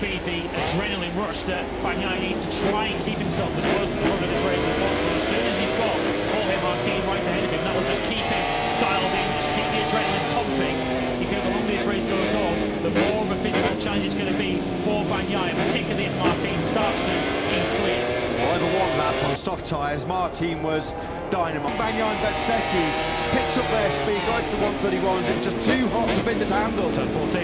be the adrenaline rush that Bagnaia needs to try and keep himself as close to the front of this race as possible. As soon as he's got Jorge Martin right ahead of him, that will just keep him dialed in, just keep the adrenaline pumping. Because the longer this race goes on, the more of a physical challenge it's going to be for Bagnaia, particularly if Martin starts to ease clear. Well, over one lap on soft tyres, Martin was dynamite. Bagnaia and Bezzecchi picked up their speed, got to 131s, it was just too hot for Binder to handle. Turn 14,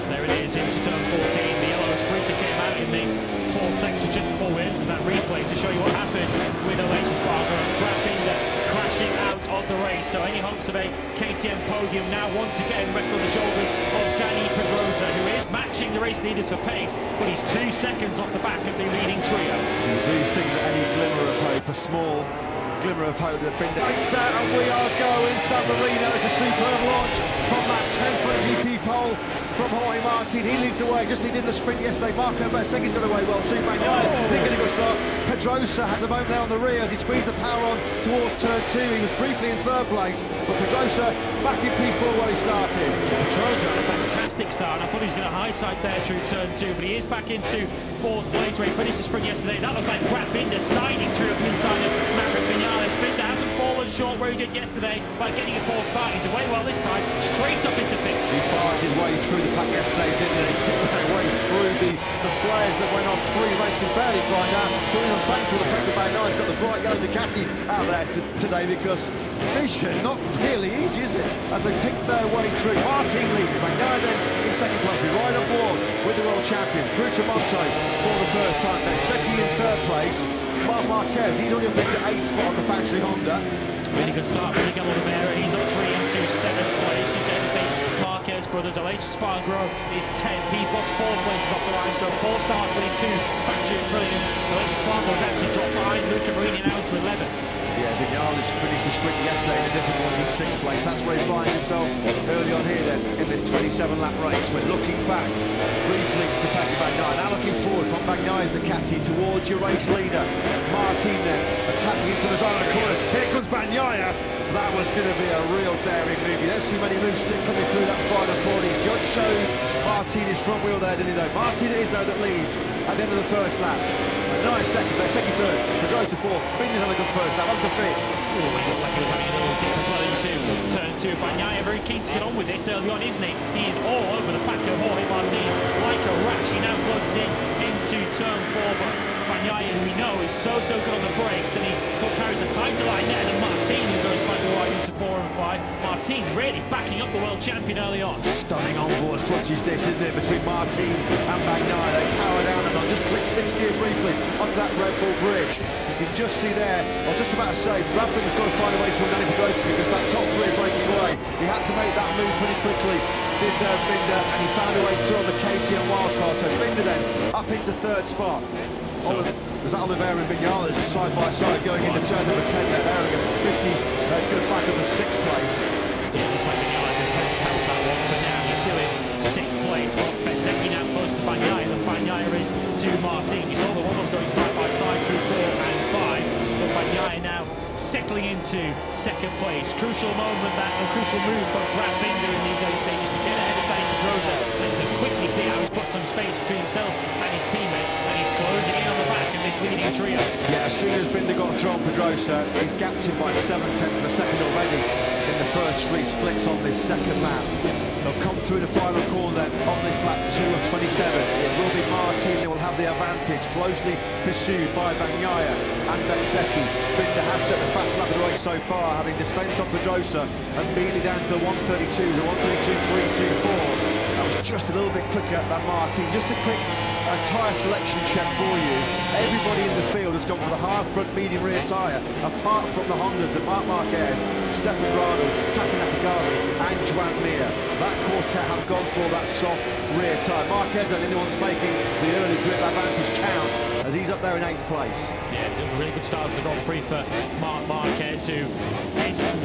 there it is, into turn 14. The yellow sprinter came out in the fourth section just before we into that replay to show you what happened with Oasis Barber and Brad Binder crashing out of the race. So any hopes of a KTM podium now once again rest on the shoulders of Danny Pedrosa, who is matching the race leaders for pace, but he's 2 seconds off the back of the leading trio. You do think that any glimmer of hope, a small glimmer of hope that Binder lights out, and we are going. San Marino is a superb launch from that 10th GP pole from Jorge Martin. He leads the way, just as he did in the sprint yesterday. Marco Bezzecchi's got away well too. Bagnaia, big and a good start. Pedrosa has a moment there on the rear as he squeezed the power on towards turn 2. He was briefly in third place, but Pedrosa back in P4 where he started. Pedrosa had a fantastic start. I thought he was going to high side there through turn 2, but he is back into fourth place where he finished the sprint yesterday. That looks like Brad Binder siding through up inside of Marc Marquez. Binder hasn't fallen short where he did yesterday by getting a false start. He's away well this time, straight up into fifth. He barged his way through the pack yesterday, didn't he? Their way through the flares that went on 3 races, can barely find out. But even thankful the Pecco Bagnaia's got the bright yellow Ducati out there today, because vision, not really easy, is it? As they pick their way through. Martin leads, Bagnaia then in second place. We ride on board with the world champion through to Monto for the first time. Bezzecchi in third place. Marc Marquez, he's already up into 8th spot on the factory Honda. Really good start for Miguel Oliveira. He's up 3 into 7th place, just ahead of the Marquez brothers. Oasis Spargro is 10th. He's lost 4 places off the line, so 4 starts for the 2 factory brilliants. Oasis Spargro has actually dropped behind Luca Marini now into 11th. Yeah, Vinales finished the sprint yesterday in a disappointing 6th place. That's where he finds himself early on here then in this 27-lap race. We're looking back briefly to Pecco Bagnaia. Now looking forward from Bagnaia's Ducati towards your race leader. Martin then attacking into the side of the corner. Here comes Bagnaia. That was going to be a real daring move. You don't see many moves still coming through that final corner. He just showed Martin his front wheel there, didn't he though? Martin it is though that leads at the end of the first lap. Bagnaia second there, second third. Pedrosa fourth. Binder's had a good first lap. On to fifth. Oh, he looked like he was having a little dip as well into turn 2. Bagnaia very keen to get on with this early on, isn't he? He is all over the back of Jorge Martin like a rash. He now closes in into turn 4, but Bagnaia, who we know is so good on the brakes, and he carries a tighter line there than Martin, who goes slightly wide into 4 and 5. Martin really backing up the world champion early on. Stunning onboard footage this, isn't it, between Martin and Bagnaia. They power down and I'll just click 6th gear briefly onto that Red Bull bridge. You can just see there, I was just about to say, Bradford has got to find a way through Danny Pedrosa, because that top 3 are breaking away. He had to make that move pretty quickly. Did Binder, and he found a way through on the KTM wildcard. So Binder then up into 3rd spot. So there's Oliveira and Vinales side by side going into turn number 10 there, having a pretty good back of the 6th place. Yeah, looks like Vinales has held that one for now. He's still in 6th place. Well, Bezzecchi now close to Bagnaia, and Bagnaia is to Martin. You saw the one was going side by side through 4 and 5, but Bagnaia now settling into 2nd place. Crucial moment, that a crucial move from Brad Binder in these early stages to get ahead of Danny Pedrosa, and to quickly see how he's put some space between himself and his teammate, and he's closing in on the back of this leading trio. Yeah, as soon as Binder got thrown Pedrosa, he's gapped him by 7/10 of a second already in the first 3 splits on this 2nd lap. They'll come through the final corner then on this lap 2 of 27. It will be Martin who will have the advantage, closely pursued by Bagnaia and Bezzecchi. Binder has set the fast lap of the race so far, having dispensed on Pedrosa and immediately down to the 132s, a 132.324. That was just a little bit quicker than Martin. Just a quick tyre selection check for you. Everybody in the field has gone for the hard front medium rear tyre, apart from the Hondas of Marc Marquez, Stefan Grado, Taki Nakagami and Joan Mir. That quartet have gone for that soft rear tyre. Marquez is the only one's making the early grip advantage count, as he's up there in 8th place. Yeah, a really good start to the Grand Prix for Marc Marquez, who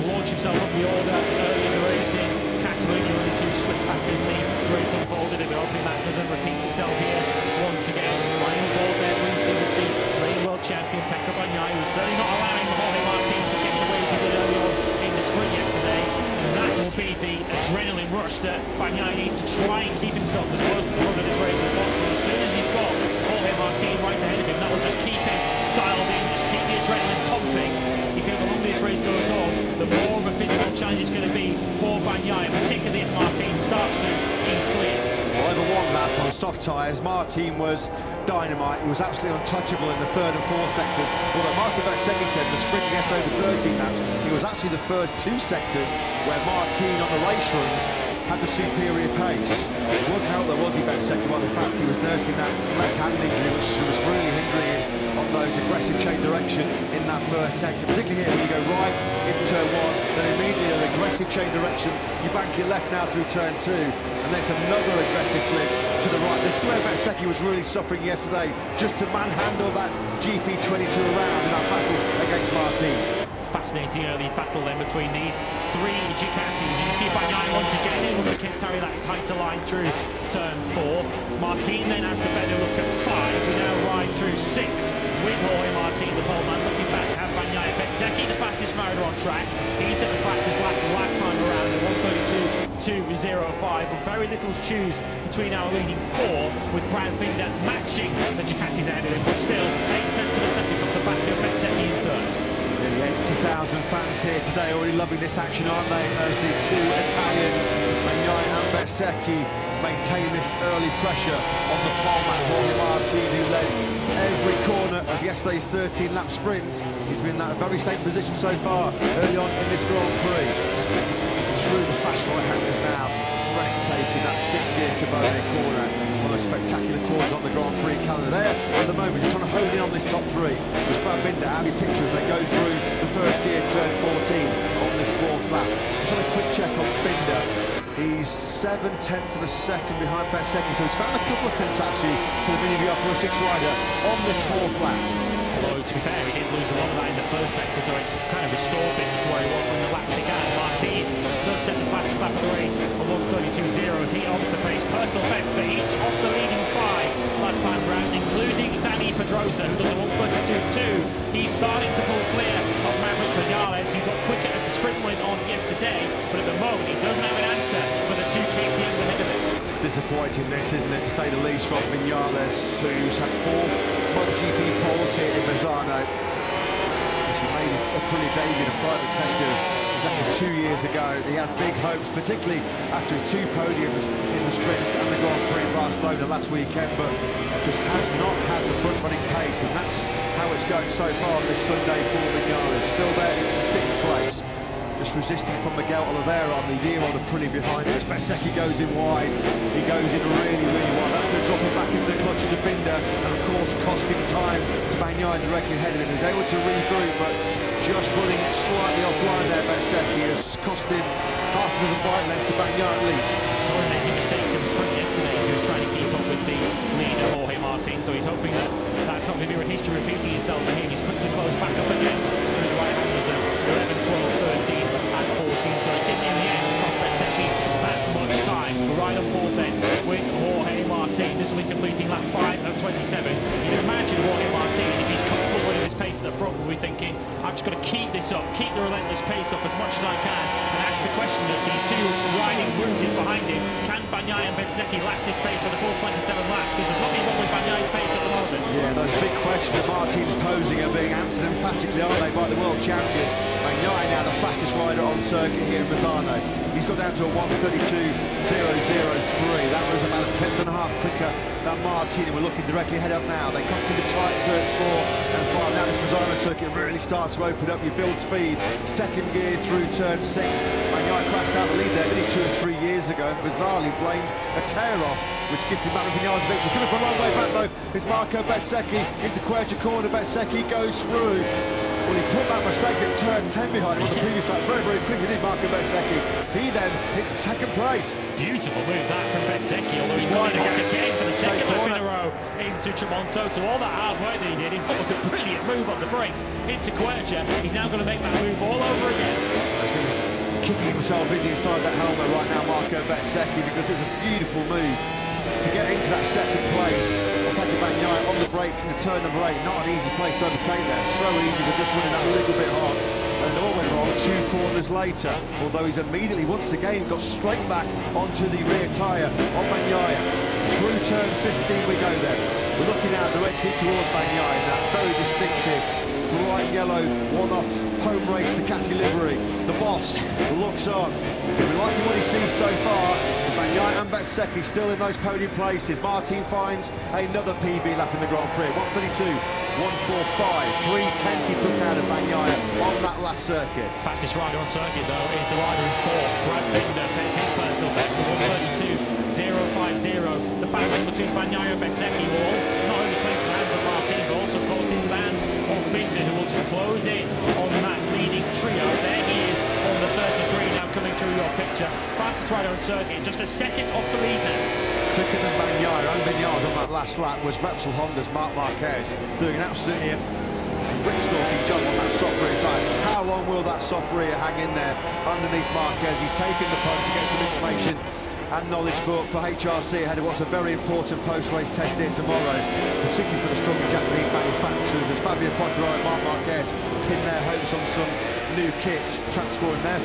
launched himself up the order early in the race in Catalunya, only 2 slip back as the race unfolded. And hoping that doesn't repeat itself here once again. Final ball there with the reigning world champion Pecco Bagnaia, who's certainly not allowing Jorge Martin to get away as he did early on in the sprint yesterday. And that will be the adrenaline rush that Bagnaia needs to try and keep himself as close to the front of this race as possible. As soon as lap on soft tyres. Martin was dynamite. He was absolutely untouchable in the third and fourth sectors. Although Marco Bezzecchi said the sprint against over 13 laps, he was actually the first two sectors where Martin on the race runs had the superior pace. It wasn't helped though, was he, Bezzecchi, by the fact he was nursing that left hand injury, which was really hindering him on those aggressive change direction in that first sector. Particularly here when you go right in turn one, then immediately an aggressive change direction, you bank your left now through turn two, and then it's another aggressive flip to the right. This is where Bezzecchi was really suffering yesterday, just to manhandle that GP22 around in that battle against Martin. Fascinating early battle then between these three Ducatis. You see Bagnaia once again able to carry that tighter line through turn 4. Martin then has the better look at 5. We now ride through 6 with Jorge Martin, the pole man, looking back at Bagnaia. Bezzecchi, the fastest rider on track. He's at the fastest lap the last time around at 1:32.205. But very little to choose between our leading 4, with Brad Binder matching the Ducatis ahead of him, but still 8 tenths of a second off the back of Bezzecchi in third. Nearly 80,000 fans here today, already loving this action, aren't they? As the two Italians, Bagnaia and Bezzecchi, maintain this early pressure on the poleman Jorge Martin, who led every corner of yesterday's 13-lap sprint. He's been in that very same position so far early on in this Grand Prix. Through the fast right-handers now, breathtaking, that 6-gear Cabone corner. One of the spectacular corners on the Grand Prix calendar there. At the moment, he's trying to hone in on this top 3. There's Brad Binder out of picture as they go through the first gear, turn 14 on this 4th lap. Just on a quick check on Binder. He's 7 tenths of a second behind Bezzecchi, so he's found a couple of tenths actually to the mini VR for a 6 rider on this 4th lap. Although, to be fair, he did lose a lot of that in the first sector, so it's kind of restored him to where he was when the lap began. Martin does set the fastest lap of the race on 1:32.0 as he opts the pace. Personal best for each of the leading 5 last time round, including Danny Pedrosa, who does a 1:32.2. He's starting to pull clear of Marc Marquez, who got quicker as the sprint went on yesterday, but at the moment he doesn't have an answer for the 2 KTMs ahead of him. Disappointing this, isn't it, to say the least, from Vinales, who's had 4 MotoGP poles here in Misano. He's made a brilliant debut in a private tester exactly 2 years ago. He had big hopes, particularly after his 2 podiums in the sprint and the Grand Prix in Barcelona last weekend, but just has not had the front-running pace, and that's how it's going so far this Sunday for Vinales. Still there in 6th place. Just resisting from Miguel Oliveira on the year on the Aprilia behind us. Bezzecchi goes in wide. He goes in really, really wide. That's going to drop him back into the clutches of Binder, and of course costing time to Bagnaia directly ahead of him. He's able to regroup, but just running slightly offline there. Bezzecchi has cost him half a dozen bike lengths to Bagnaia at least. Saw him making mistakes in the sprint yesterday as he was trying to keep up with the leader Jorge Martin, so he's hoping that that's not going to be history repeating itself for him. He's quickly closed back up again to his right-handers of 11, 12, 13 and 14, so he didn't in the end cost Bezzecchi that much time. We're right on board then with Jorge Martin. This will be completing lap 5 of 27. You'd imagine Jorge Martin, if he's comfortable running this pace at the front, will be thinking, I'm just going to keep this up, keep the relentless pace up as much as I can, and ask the question of the 2 riding wounded behind him, can Bagnaia and Bezzecchi last this pace for the full 27 laps? Because there's nothing wrong with Bagnaia's pace at the moment. Yeah, those big questions that Martin's posing are being answered emphatically, aren't they, by the world champion. Bagnaia now the fastest rider on circuit here in Misano. He's got down to a 1:32.003. That was about a tenth and a half quicker than Martin, and we're looking directly ahead up now. They come through the tight turns 4 and 5. Now this Misano circuit really starts to open up. You build speed. 2nd gear through turn 6. Bagnaia crashed out the lead there only 2 or 3 years ago, and bizarrely blamed a tear-off, which gifted Marc Marquez victory. Coming from a long way back though is Marco Bezzecchi into Quercia corner. Bezzecchi goes through. Well, he put that mistake at turn 10 behind him on the previous lap. Very, very quickly did Marco Bezzecchi. He then hits 2nd place. Beautiful move that from Bezzecchi, although he's going hot again for the 2nd lap in a row into Tramonto. So all that hard work that he did, it was a brilliant move on the brakes into Quercia. He's now going to make that move all over again. That's going to be kicking himself inside that helmet right now, Marco Bezzecchi, because it was a beautiful move to get into that 2nd place. Pecco Bagnaia on the brakes into turn number 8. Not an easy place to overtake there. So easy to just running that a little bit hard. And it all went wrong 2 corners later. Although he's immediately, once again, got straight back onto the rear tyre on Bagnaia. Through turn 15 we go then. We're looking out directly towards Bagnaia, that very distinctive bright yellow one-off home race Ducati livery. The boss looks on. He'll be liking what he sees so far. Bagnaia and Bezzecchi still in those podium places. Martin finds another PB lap in the Grand Prix. 1:32, 1:45, 3:10 he took out of Bagnaia on that last circuit. Fastest rider on circuit, though, is the rider in fourth. Brad Binder sets his personal best for 1:32.050. The battle between Bagnaia and Bezzecchi was not only playing to the hands of Martin, but also, of course, into the hands of Binder, who will just close in on that leading trio. There he is on the 33 now, coming through your picture. Fastest rider on circuit, just a second off the lead now. Quicker than Bagnaia and Vinales on that last lap was Repsol Honda's Marc Marquez, doing an absolutely rip-stalking job on that soft rear tyre. How long will that soft rear hang in there underneath Marquez? He's taken the punt to get some information and knowledge for HRC ahead of what's a very important post-race test here tomorrow, particularly for the stronger Japanese manufacturers, as Fabio Quartararo and Marc Marquez pin their hopes on some new kits, transforming their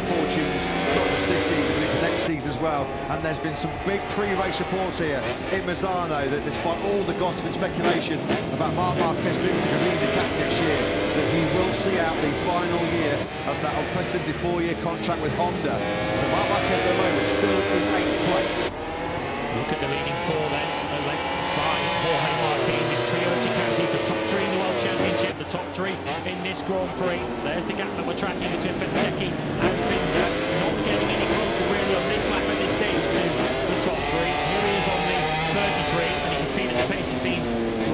fortunes, not just this season, but into next season as well. And there's been some big pre-race reports here in Misano that despite all the gossip and speculation about Marc Marquez moving to Gresini Ducati next year, that he will see out the final year of that unprecedented 4-year contract with Honda. So Marc Marquez at the moment still in 8th place. Look at the leading four then, led by Jorge Martin, this trio of Ducati, the top three in the World Championship, the top three in this Grand Prix. There's the gap that we're tracking between Bezzecchi and Binder, not getting any closer really on this lap at this stage to the top three. Here he is on the 33, and you can see that the pace has been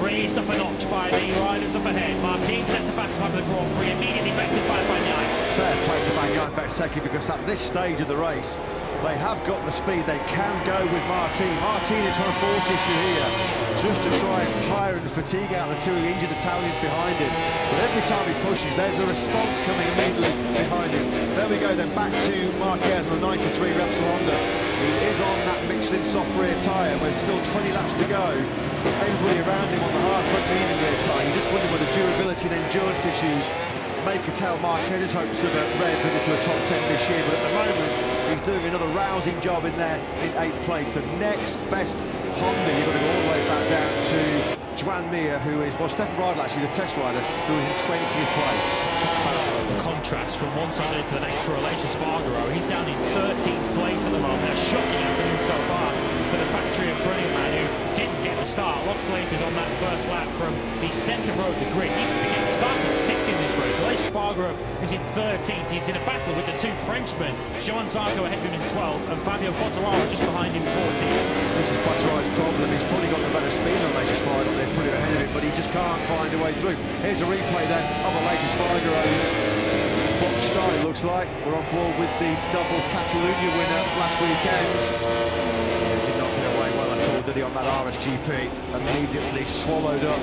raised up a notch by the riders up ahead. Martin set the fastest lap of the Grand Prix, immediately betted by Bagnaia. Fair play to Bagnaia and Bezzecchi, because at this stage of the race, they have got the speed, they can go with Martin. Martin is trying to force issue here, just to try and tire and fatigue out the two injured Italians behind him. But every time he pushes, there's a response coming immediately behind him. There we go then, back to Marquez on the 93 Repsol Honda. He is on that Michelin soft rear tyre with still 20 laps to go. Everybody around him on the hard front medium rear tyre. You just wonder whether durability and endurance issues may curtail Marquez's hopes of a rare visit to a top 10 this year, but at the moment he's doing another rousing job in there in 8th place. The next best Honda, you've got to go all the way back down to Joan Mir, who is, well, Stefan Bradl actually, the test rider, who is in 20th place. Talk about the contrast from one side to the next for Aleix Espargaro. He's down in 13th place at the moment. A shocking afternoon so far for the factory of Brilliant Man, who didn't get the start, lost places on that first lap from the second row of the grid. He's started 6th in this race. Aleix Espargaro is in 13th. He's in a battle with the two Frenchmen, Joan Zarco ahead of him in 12th, and Fabio Quartararo just behind him 14th. This is Quartararo's problem. He's probably got the better speed on Aleix Espargaro. They're pretty ahead of him, but he just can't find a way through. Here's a replay then of Aleix Espargaro's botch start, it looks like. We're on board with the double Catalunya winner last weekend. Did not get away well at all, did he, on that RSGP? Immediately swallowed up.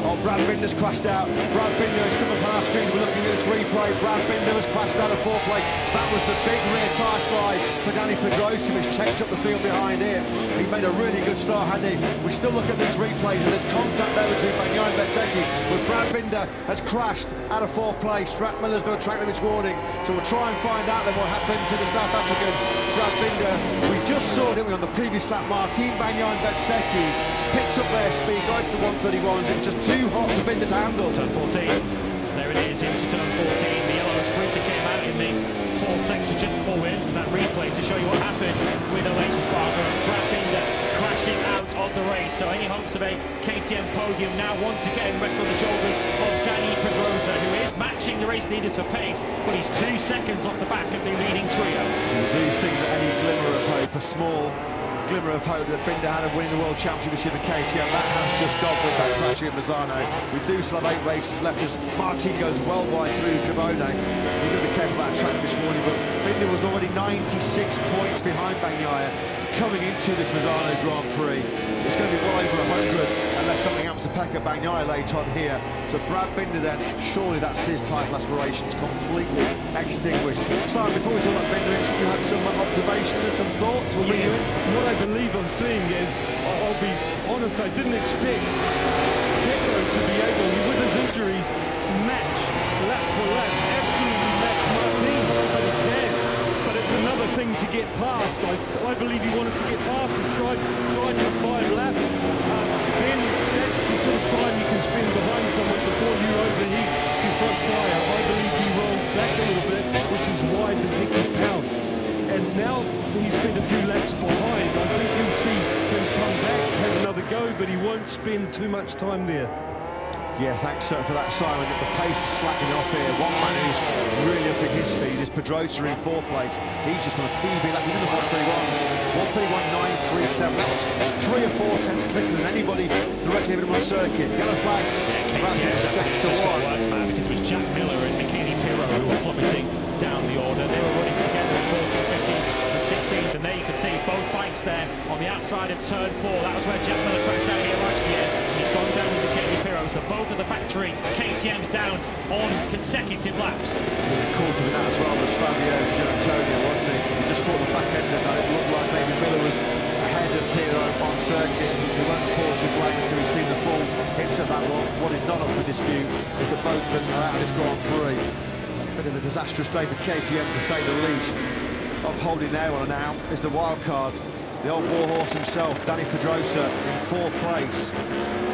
Oh, Brad Binder's crashed out. Brad Binder is coming up on our screens. We're looking at this replay. Brad Binder has crashed out of 4th place. That was the big rear tyre slide for Danny Pedrosa, who's checked up the field behind him. He made a really good start, hadn't he? We still look at these replays, and there's contact there between Bagnaia and Bezzecchi, but Brad Binder has crashed out of 4th place. Strack Miller's got a track limits warning, so we'll try and find out then what happened to the South African Brad Binder. We just saw, didn't we, on the previous lap, Martin, Bagnaia and Bezzecchi picked up their speed, going to the 131s. It was just too hot for Binder to handle. Turn 14. There it is, into turn 14. The yellow sprint that came out in the 4th section just before we went to that replay to show you what happened with Aleix Espargaro and Brad Binder crashing out of the race. So any hopes of a KTM podium now once again rest on the shoulders of Danny Pedrosa, who is matching the race leaders for pace, but he's 2 seconds off the back of the leading trio. Do you think that any glimmer of hope, a small glimmer of hope that Binder had of winning the World Championship this year for KTM, that has just gone with that crash here at Misano. We do still have 8 races left as Martin goes well wide through Cavone. We've got to be careful about track this morning, but Binder was already 96 points behind Bagnaia coming into this Misano Grand Prix. It's going to be well over 100 unless something happens to Pecco Bagnaia later on here. So Brad Binder then, surely that's his title aspirations completely extinguished. Simon, before we talk about Binder, you had some observations and some thoughts. Yes, what I believe I'm seeing is, I'll be honest, I didn't expect Pecco to be able, with his injuries, match lap for lap, absolutely match Martin, but he can. But it's another thing to get past. I believe he wanted to get past and tried for 5 laps. Then that's the sort of time you can spend behind someone before you over but he won't spend too much time there. Yeah, thanks for that, Simon. The pace is slacking off here. One man who's really up in his speed is Pedrosa in fourth place. He's just on a PB lap. He's in the 131s. 131.937. That was 3 or 4 tenths quicker than anybody directly in on circuit. Yellow flags. KTM just got worse, man, because it was Jack Miller and Emilia Romagna who were plummeting down the order. They were running together at 14th, 15th and 16th, and there you can see both bikes there on the outside of turn 4. That was where Jack Miller crashed out here last year. He's gone down with Emilia Romagna, so both of the factory KTM's down on consecutive laps. The caught him in that as well was Fabio Antonio, wasn't he? He just caught the back end of that. It looked like maybe Miller was ahead of Tiro on circuit. He won't pause your blame until he's seen the full hits of that one. What is not up for dispute is that both of them are out of this Grand Prix. Bit of a disastrous day for KTM, to say the least. Upholding their one now is the wild card. The old warhorse himself, Dani Pedrosa, in fourth place.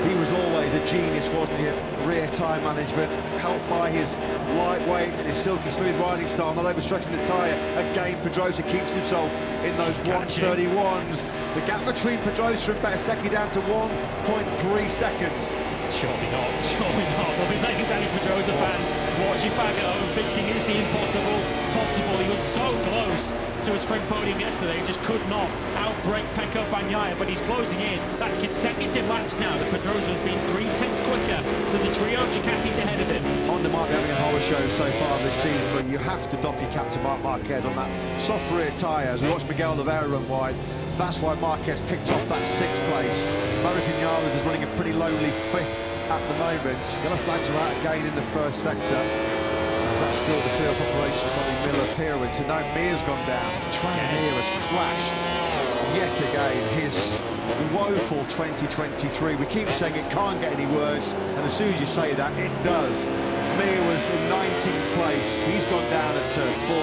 He was always a genius, wasn't he, at rear tyre management, helped by his lightweight and his silky smooth riding style, not overstretching the tyre. Again, Pedrosa keeps himself in those 131s. The gap between Pedrosa and Bettesecchi down to 1.3 seconds. Surely not, surely not. We'll be making Dani Pedrosa fans watching back at home thinking, is the impossible possible? He was so close to a sprint podium yesterday, he just could not outbreak Pecco Bagnaia, but he's closing in. That's consecutive laps now that Pedrosa has been 3 tenths quicker than the trio of Ducatis ahead of him. Honda might be having a horror show so far this season, but you have to doff your cap to Marc Marquez on that soft rear tyre. As we watched Miguel Oliveira run wide, that's why Marquez picked off that 6th place. Maverick Vinales is running a pretty lonely 5th at the moment. Yellow flags are out again in the first sector. That's still the clear-up operation from Miller Pirwin. So now Mir's gone down. Mir has crashed yet again. His woeful 2023. We keep saying it can't get any worse, and as soon as you say that, it does. Mir was in 19th place. He's gone down at turn 4.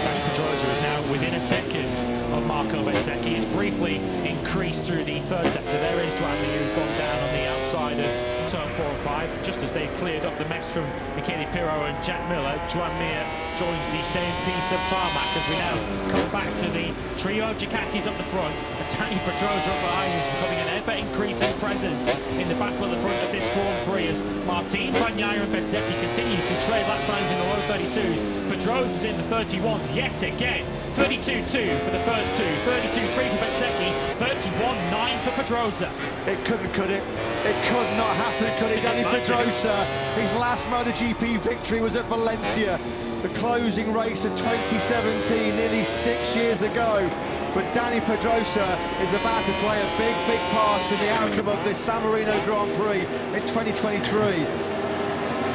Dani Pedrosa is now within a second of Marco Bezzecchi. He's briefly increased through the third sector. There is Joan Mir, who's gone down on the outside of turn 4 and 5. Just as they cleared up the mess from Michele Pirro and Jack Miller, Joan Mir joins the same piece of tarmac as we now come back to the trio of Ducatis up the front, and Dani Pedrosa up behind is becoming an ever-increasing presence in the back of the front of this Grand Prix as Martin, Bagnaia and Bezzecchi continue to trade lap times in the low 32s. Pedrosa's in the 31s yet again. 32.2 for the first two, 32.3 for Bezzecchi, 31.9 for Pedrosa. It couldn't, could it? It could not happen, could it? Dani Pedrosa, his last MotoGP victory was at Valencia, the closing race of 2017, nearly 6 years ago. But Dani Pedrosa is about to play a big, big part in the outcome of this San Marino Grand Prix in 2023.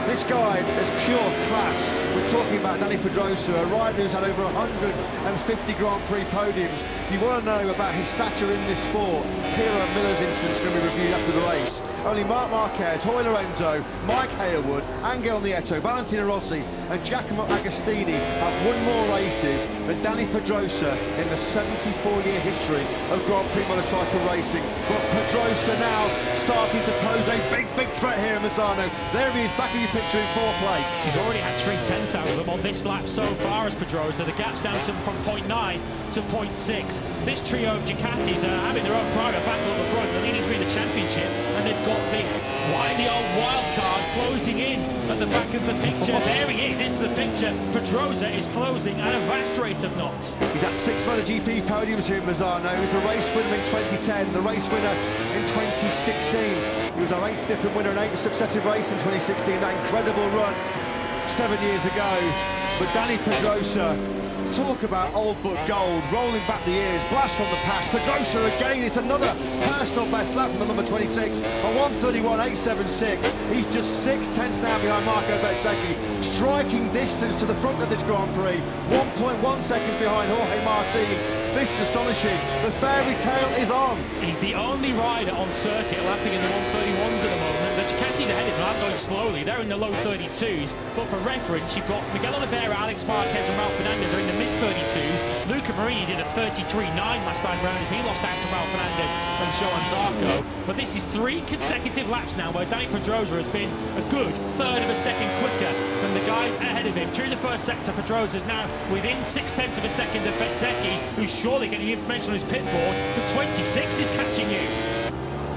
This guy is pure class. We're talking about Dani Pedrosa, a rider who's had over 150 Grand Prix podiums. You want to know about his stature in this sport. Tiro Miller's incident's going to be reviewed after the race. Only Marc Marquez, Jorge Lorenzo, Mike Hailwood, Angel Nieto, Valentino Rossi and Giacomo Agostini have won more races than Dani Pedrosa in the 74-year history of Grand Prix motorcycle racing. But Pedrosa now starting to pose a big, big threat here in Misano. There he is, back in your picture in 4th place. He's already had 3 tenths out of them on this lap so far as Pedrosa. The gap's down to from 0.9 to 0.6. This trio of Ducatis are having their own private battle at the front. They're leading through the championship, and they've got the wily old wild card closing in at the back of the picture. There he is into the picture. Pedrosa is closing at a vast rate of knots. He's had 6 MotoGP podiums here in Misano. He was the race winner in 2010, the race winner in 2016. He was our 8th different winner in 8 successive races in 2016. That incredible run 7 years ago. But Dani Pedrosa, talk about old book gold, rolling back the years, blast from the past. Pedrosa again, it's another personal best lap from the number 26, a 131.876. He's just 6 tenths now behind Marco Bezzecchi, striking distance to the front of this Grand Prix, 1.1 seconds behind Jorge Martin. This is astonishing. The fairy tale is on. He's the only rider on circuit lapping in the 131s at the moment. The Ducatis ahead of him are going slowly. They're in the low 32s. But for reference, you've got Miguel Oliveira, Alex Marquez and Ralph Fernandez are in the mid-32s. Luca Marini did a 33.9 last time round as he lost out to Ralph Fernandez and Joan Zarco. But this is 3 consecutive laps now where Dani Pedrosa has been a good third of a second quicker than the guys ahead of him. Through the first sector, Pedrosa is now within 6 tenths of a second of Bezzecchi, who's surely getting information on his pit board. The 26 is catching you.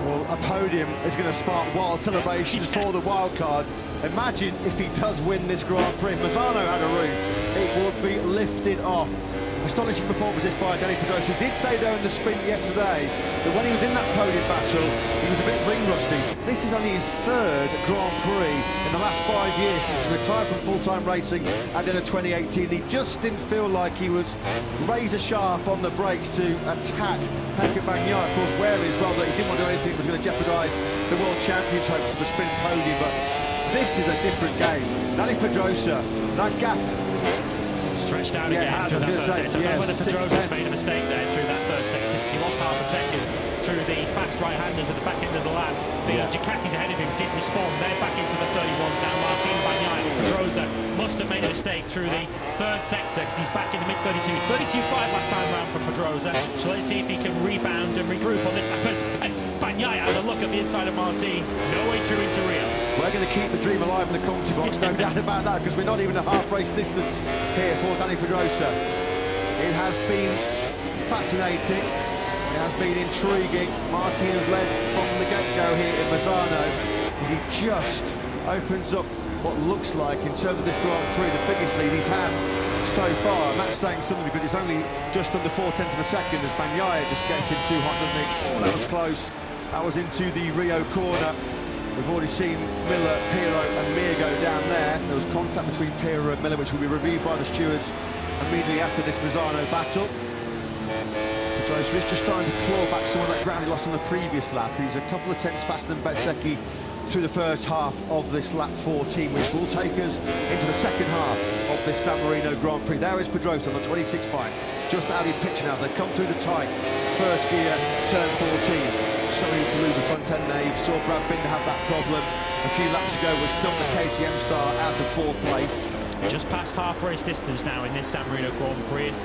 Well, a podium is going to spark wild celebrations for the wild card. Imagine if he does win this Grand Prix. If Misano had a roof, it would be lifted off. Astonishing performances by Danny Pedrosa. He did say though in the sprint yesterday that when he was in that podium battle, he was a bit ring rusty. This is only his third Grand Prix in the last 5 years since he retired from full-time racing at the end of 2018. He just didn't feel like he was razor sharp on the brakes to attack Pecco Bagnaia, of course, wary as well that he didn't want to do anything that was going to jeopardise the World Championship hopes of a sprint podium. But this is a different game. Danny Pedrosa, that gap stretched out again through that third sector. I don't know whether Pedrosa's made a mistake there through that third sector. He lost half a second through the fast right-handers at the back end of the lap. The Ducatis ahead of him didn't respond. They're back into the 31s now. Martin Bagnaia and Pedrosa must have made a mistake through the third sector because he's back in the mid-32s. 32.5 last time round for Pedrosa. So let's see if he can rebound and regroup on this lap. Bagnaia has a look at the inside of Martin. No way through into Rio. We're going to keep the dream alive in the commentary box, no doubt about that, because we're not even a half-race distance here for Danny Pedrosa. It has been fascinating, it has been intriguing. Martin has led from the get-go here in Misano, as he just opens up what looks like, in terms of this Grand Prix, the biggest lead he's had so far. And that's saying something because it's only just under 0.4 of a second as Bagnaia just gets in too hot, doesn't he? Oh, that was close. That was into the Rio corner. We've already seen Miller, Pirro and Mir go down there. There was contact between Pirro and Miller, which will be reviewed by the stewards immediately after this Misano battle. Pedrosa is just trying to claw back some of that ground he lost on the previous lap. He's a couple of tenths faster than Bezzecchi through the first half of this lap 14, which will take us into the second half of this San Marino Grand Prix. There is Pedrosa on the 26 bike, just out of pitch now as they come through the tight first gear, turn 14. So easy to lose a front end there. You saw Brad Binder have that problem a few laps ago, which stumped the KTM star out of 4th place. Just past half race distance now in this San Marino Grand Prix.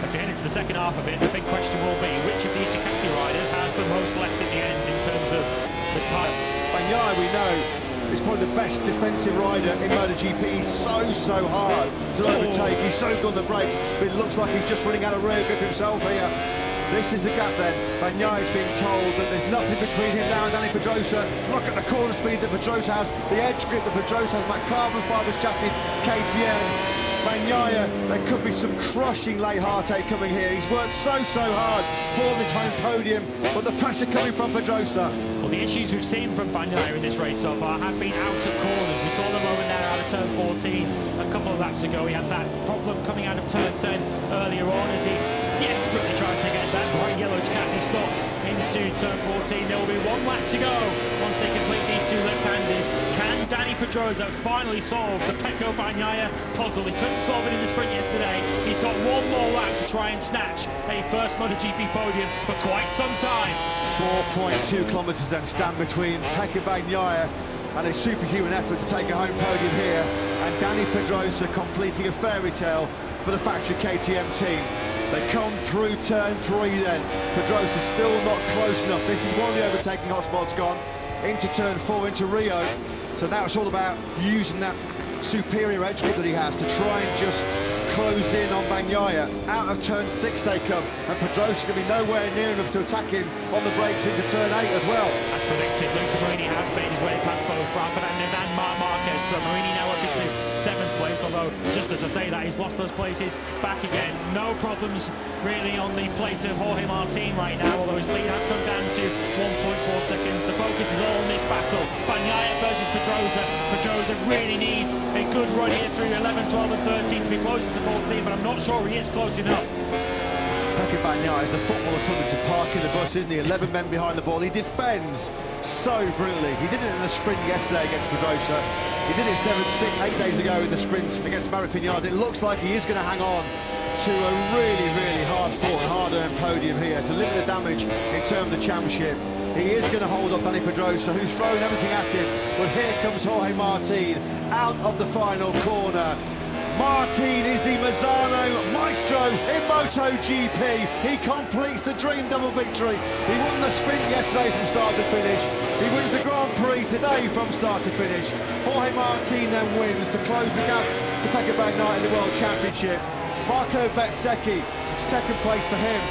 As we head into the second half of it, the big question will be which of these Ducati riders has the most left at the end in terms of the time. Bagnaia, we know, is probably the best defensive rider in MotoGP. He's so hard to overtake. He's so good on the brakes, but it looks like he's just running out of rear grip himself here. This is the gap then. Bagnaia is being told that there's nothing between him now and Danny Pedrosa. Look at the corner speed that Pedrosa has, the edge grip that Pedrosa has, that carbon fibers chassis, KTM. Bagnaia, there could be some crushing late heartache coming here. He's worked so hard for this home podium, but the pressure coming from Pedrosa. Well, the issues we've seen from Bagnaia in this race so far have been out of corners. We saw the moment there out of turn 14 a couple of laps ago. He had that problem coming out of turn 10 earlier on as he desperately tries to get that bright yellow Ducati stopped into turn 14. There will be 1 lap to go once they complete these 2 left-handers. Can Danny Pedrosa finally solve the Pecco Bagnaia puzzle? He couldn't solve it in the sprint yesterday. He's got 1 more lap to try and snatch a first MotoGP podium for quite some time. 4.2 kilometres then stand between Pecco Bagnaia and a superhuman effort to take a home podium here, and Danny Pedrosa completing a fairy tale for the factory KTM team. They come through turn 3 then. Pedrosa's still not close enough. This is one of the overtaking hotspots gone. Into turn 4, into Rio. So now it's all about using that superior edge grip that he has to try and just close in on Bagnaia. Out of turn 6 they come, and Pedrosa's going to be nowhere near enough to attack him on the brakes into turn 8 as well. As predicted, Luca Marini has made his way past both Rafa Fernandez and Marc Marquez, so Marini now up into 7th place, although just as I say that, he's lost those places back again. No problems really on the plate of Jorge Martin right now, although his lead has come down to 1.4 seconds. The focus is all on this battle. Bagnaia versus Pedrosa. Pedrosa really needs a good run here through 11, 12 and 13 to be closer to 14, but I'm not sure he is close enough. Pecco Bagnaia is the footballer coming to park in the bus, isn't he? 11 men behind the ball. He defends so brilliantly. He did it in the sprint yesterday against Pedrosa. He did it 8 days ago in the sprint against Marc Marquez. It looks like he is going to hang on to a really hard-fought and hard-earned podium here to limit the damage in terms of the championship. He is going to hold up Danny Pedrosa, who's thrown everything at him. But here comes Jorge Martin out of the final corner. Martin is the Misano maestro in MotoGP. He completes the dream double victory. He won the sprint yesterday from start to finish. He wins the Grand Prix today from start to finish. Jorge Martin then wins to close the gap to Pecco Bagnaia in the World Championship. Marco Bezzecchi, 2nd place for him.